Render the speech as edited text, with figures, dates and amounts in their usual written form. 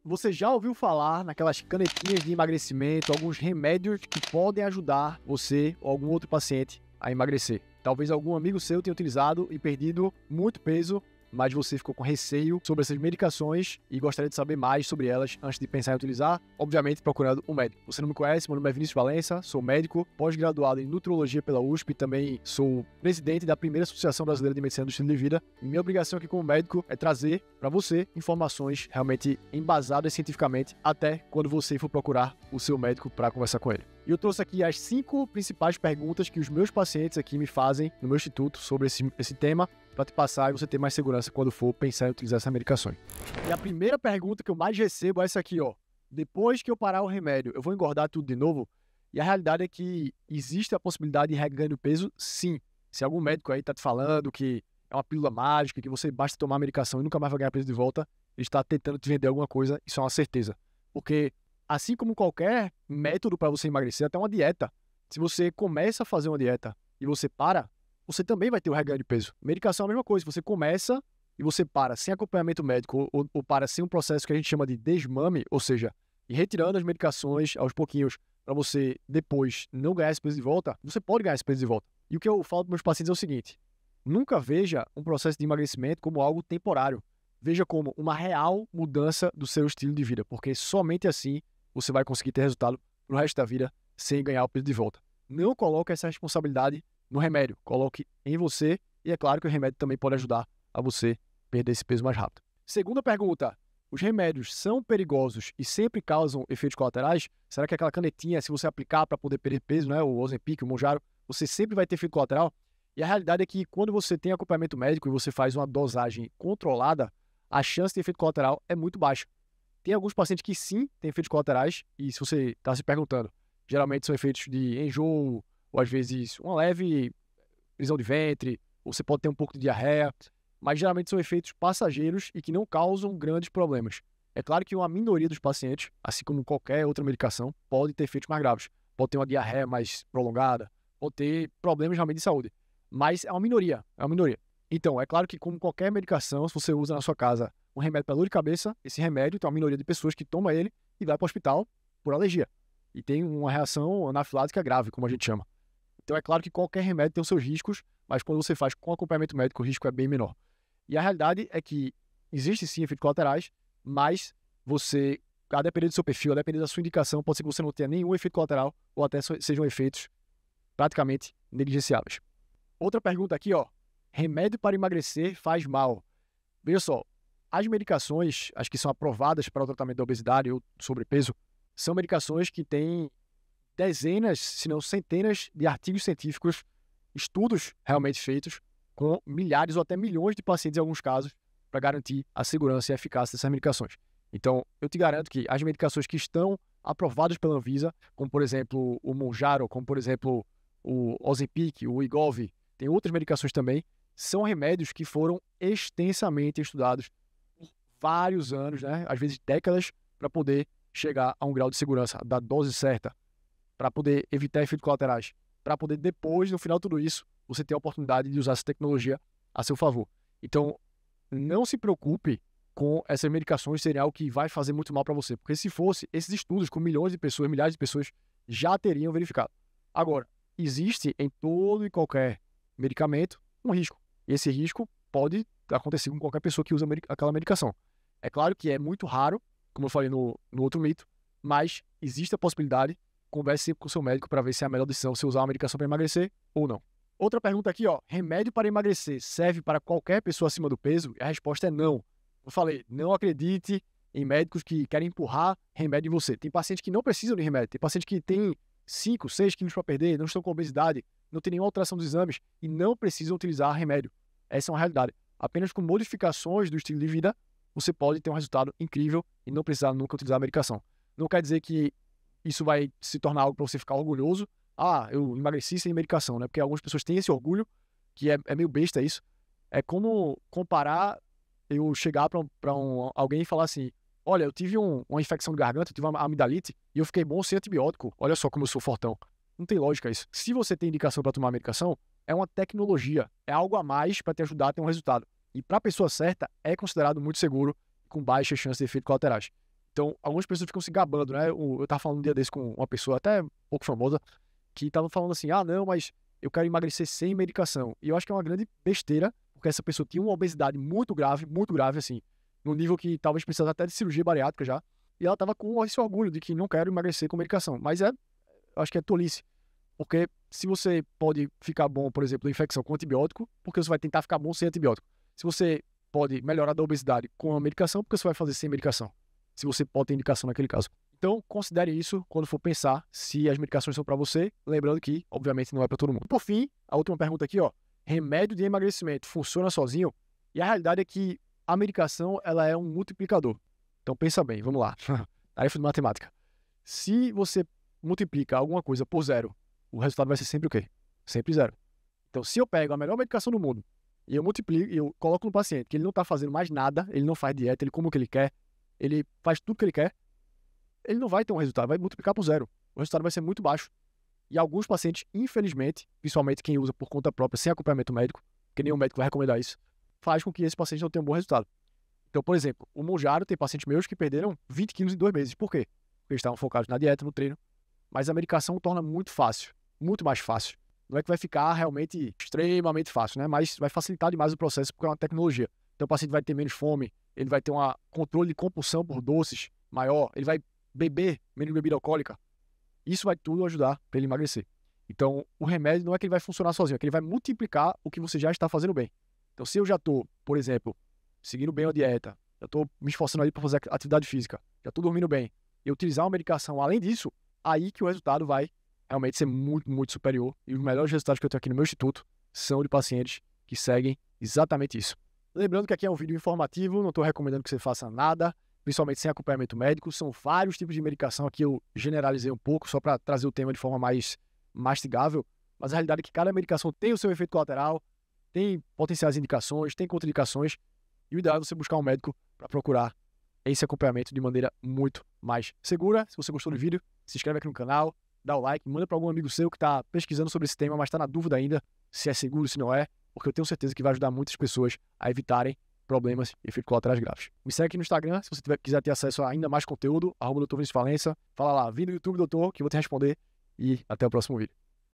Você já ouviu falar naquelas canetinhas de emagrecimento, alguns remédios que podem ajudar você ou algum outro paciente a emagrecer? Talvez algum amigo seu tenha utilizado e perdido muito peso, mas você ficou com receio sobre essas medicações e gostaria de saber mais sobre elas antes de pensar em utilizar, obviamente procurando um médico. Você não me conhece, meu nome é Vinícius Valença, sou médico, pós-graduado em nutrologia pela USP, também sou presidente da primeira Associação Brasileira de Medicina do Estilo de Vida. E minha obrigação aqui como médico é trazer para você informações realmente embasadas cientificamente até quando você for procurar o seu médico para conversar com ele. E eu trouxe aqui as 5 principais perguntas que os meus pacientes aqui me fazem no meu instituto sobre esse tema, para te passar e você ter mais segurança quando for pensar em utilizar essas medicações. E a primeira pergunta que eu mais recebo é essa aqui, ó. Depois que eu parar o remédio, eu vou engordar tudo de novo? E a realidade é que existe a possibilidade de reganho de peso, sim. Se algum médico aí tá te falando que é uma pílula mágica, que você basta tomar a medicação e nunca mais vai ganhar peso de volta, ele está tentando te vender alguma coisa, isso é uma certeza. Porque, assim como qualquer método para você emagrecer, até uma dieta, se você começa a fazer uma dieta e você para, você também vai ter o reganho de peso. Medicação é a mesma coisa. Você começa e você para sem acompanhamento médico ou para sem um processo que a gente chama de desmame, ou seja, ir retirando as medicações aos pouquinhos para você depois não ganhar esse peso de volta, você pode ganhar esse peso de volta. E o que eu falo para meus pacientes é o seguinte: nunca veja um processo de emagrecimento como algo temporário. Veja como uma real mudança do seu estilo de vida, porque somente assim você vai conseguir ter resultado no resto da vida sem ganhar o peso de volta. Não coloque essa responsabilidade no remédio, coloque em você, e é claro que o remédio também pode ajudar a você perder esse peso mais rápido. Segunda pergunta: os remédios são perigosos e sempre causam efeitos colaterais? Será que aquela canetinha, se você aplicar para poder perder peso, né, o Ozempic, o Mounjaro, você sempre vai ter efeito colateral? E a realidade é que quando você tem acompanhamento médico e você faz uma dosagem controlada, a chance de efeito colateral é muito baixa. Tem alguns pacientes que sim têm efeitos colaterais, e se você está se perguntando, geralmente são efeitos de enjoo, ou às vezes uma leve prisão de ventre, ou você pode ter um pouco de diarreia, mas geralmente são efeitos passageiros e que não causam grandes problemas. É claro que uma minoria dos pacientes, assim como qualquer outra medicação, pode ter efeitos mais graves. Pode ter uma diarreia mais prolongada, pode ter problemas realmente de saúde. Mas é uma minoria, é uma minoria. Então, é claro que como qualquer medicação, se você usa na sua casa um remédio para dor de cabeça, esse remédio tem uma minoria de pessoas que toma ele e vai para o hospital por alergia. E tem uma reação anafilática grave, como a gente chama. Então é claro que qualquer remédio tem os seus riscos, mas quando você faz com acompanhamento médico, o risco é bem menor. E a realidade é que existe sim efeitos colaterais, mas você, a depender do seu perfil, a depender da sua indicação, pode ser que você não tenha nenhum efeito colateral ou até sejam efeitos praticamente negligenciáveis. Outra pergunta aqui, ó. Remédio para emagrecer faz mal? Veja só, as medicações, as que são aprovadas para o tratamento da obesidade ou do sobrepeso, são medicações que têm dezenas, se não centenas de artigos científicos, estudos realmente feitos com milhares ou até milhões de pacientes em alguns casos para garantir a segurança e a eficácia dessas medicações. Então, eu te garanto que as medicações que estão aprovadas pela Anvisa, como por exemplo o Mounjaro, como por exemplo o Ozempic, o Wegovy, tem outras medicações também, são remédios que foram extensamente estudados por vários anos, né? Às vezes décadas, para poder chegar a um grau de segurança da dose certa, para poder evitar efeitos colaterais, para poder depois, no final de tudo isso, você ter a oportunidade de usar essa tecnologia a seu favor. Então, não se preocupe com essas medicações serem algo que vai fazer muito mal para você, porque se fosse, esses estudos com milhões de pessoas, milhares de pessoas, já teriam verificado. Agora, existe em todo e qualquer medicamento um risco. E esse risco pode acontecer com qualquer pessoa que usa aquela medicação. É claro que é muito raro, como eu falei no outro mito, mas existe a possibilidade. Converse sempre com o seu médico para ver se é a melhor decisão se usar uma medicação para emagrecer ou não. Outra pergunta aqui, ó. Remédio para emagrecer serve para qualquer pessoa acima do peso? E a resposta é não. Eu falei, não acredite em médicos que querem empurrar remédio em você. Tem pacientes que não precisam de remédio. Tem pacientes que têm 5, 6 quilos para perder, não estão com obesidade, não tem nenhuma alteração dos exames e não precisam utilizar remédio. Essa é uma realidade. Apenas com modificações do estilo de vida, você pode ter um resultado incrível e não precisar nunca utilizar a medicação. Não quer dizer que isso vai se tornar algo para você ficar orgulhoso. Ah, eu emagreci sem medicação, né? Porque algumas pessoas têm esse orgulho, que é meio besta isso. É como comparar eu chegar para alguém e falar assim, olha, eu tive uma infecção de garganta, eu tive uma amidalite e eu fiquei bom sem antibiótico. Olha só como eu sou fortão. Não tem lógica isso. Se você tem indicação para tomar medicação, é uma tecnologia, é algo a mais para te ajudar a ter um resultado. E para a pessoa certa, é considerado muito seguro, com baixa chance de efeitos colaterais. Então, algumas pessoas ficam se gabando, né? Eu tava falando um dia desse com uma pessoa até um pouco famosa, que tava falando assim, não, mas eu quero emagrecer sem medicação. E eu acho que é uma grande besteira, porque essa pessoa tinha uma obesidade muito grave, assim, no nível que talvez precisasse até de cirurgia bariátrica já, e ela tava com esse orgulho de que não quero emagrecer com medicação. Mas eu acho que é tolice, porque se você pode ficar bom, por exemplo, da infecção com antibiótico, porque você vai tentar ficar bom sem antibiótico. Se você pode melhorar da obesidade com a medicação, porque você vai fazer sem medicação. Se você pode ter indicação naquele caso. Então, considere isso quando for pensar se as medicações são para você, lembrando que, obviamente, não é para todo mundo. Por fim, a última pergunta aqui, remédio de emagrecimento funciona sozinho? E a realidade é que a medicação, ela é um multiplicador. Então, pensa bem, vamos lá. Tarefa de matemática. Se você multiplica alguma coisa por 0, o resultado vai ser sempre o quê? Sempre 0. Então, se eu pego a melhor medicação do mundo e eu multiplico, e eu coloco no paciente que ele não está fazendo mais nada, ele não faz dieta, ele come o que ele quer, ele faz tudo o que ele quer, ele não vai ter um resultado, vai multiplicar por 0. O resultado vai ser muito baixo. E alguns pacientes, infelizmente, principalmente quem usa por conta própria, sem acompanhamento médico, porque nenhum médico vai recomendar isso, faz com que esse paciente não tenha um bom resultado. Então, por exemplo, o Monjaro tem pacientes meus que perderam 20 quilos em 2 meses. Por quê? Porque eles estavam focados na dieta, no treino. Mas a medicação torna muito fácil, muito mais fácil. Não é que vai ficar realmente extremamente fácil, né? Mas vai facilitar demais o processo porque é uma tecnologia. Então o paciente vai ter menos fome, ele vai ter um controle de compulsão por doces maior, ele vai beber menos bebida alcoólica. Isso vai tudo ajudar para ele emagrecer. Então o remédio não é que ele vai funcionar sozinho, é que ele vai multiplicar o que você já está fazendo bem. Então se eu já estou, por exemplo, seguindo bem a dieta, já estou me esforçando ali para fazer atividade física, já estou dormindo bem, e utilizar uma medicação além disso, aí que o resultado vai realmente ser muito, muito superior. E os melhores resultados que eu tenho aqui no meu instituto são de pacientes que seguem exatamente isso. Lembrando que aqui é um vídeo informativo, não estou recomendando que você faça nada, principalmente sem acompanhamento médico. São vários tipos de medicação aqui, eu generalizei um pouco, só para trazer o tema de forma mais mastigável. Mas a realidade é que cada medicação tem o seu efeito colateral, tem potenciais indicações, tem contraindicações. E o ideal é você buscar um médico para procurar esse acompanhamento de maneira muito mais segura. Se você gostou do vídeo, se inscreve aqui no canal, dá o like, manda para algum amigo seu que está pesquisando sobre esse tema, mas está na dúvida ainda se é seguro, se não é, porque eu tenho certeza que vai ajudar muitas pessoas a evitarem problemas e efeitos colaterais graves. Me segue aqui no Instagram, se você quiser ter acesso a ainda mais conteúdo, @Dr. Vinícius Valença. Fala lá, vim do YouTube, doutor, que eu vou te responder, e até o próximo vídeo.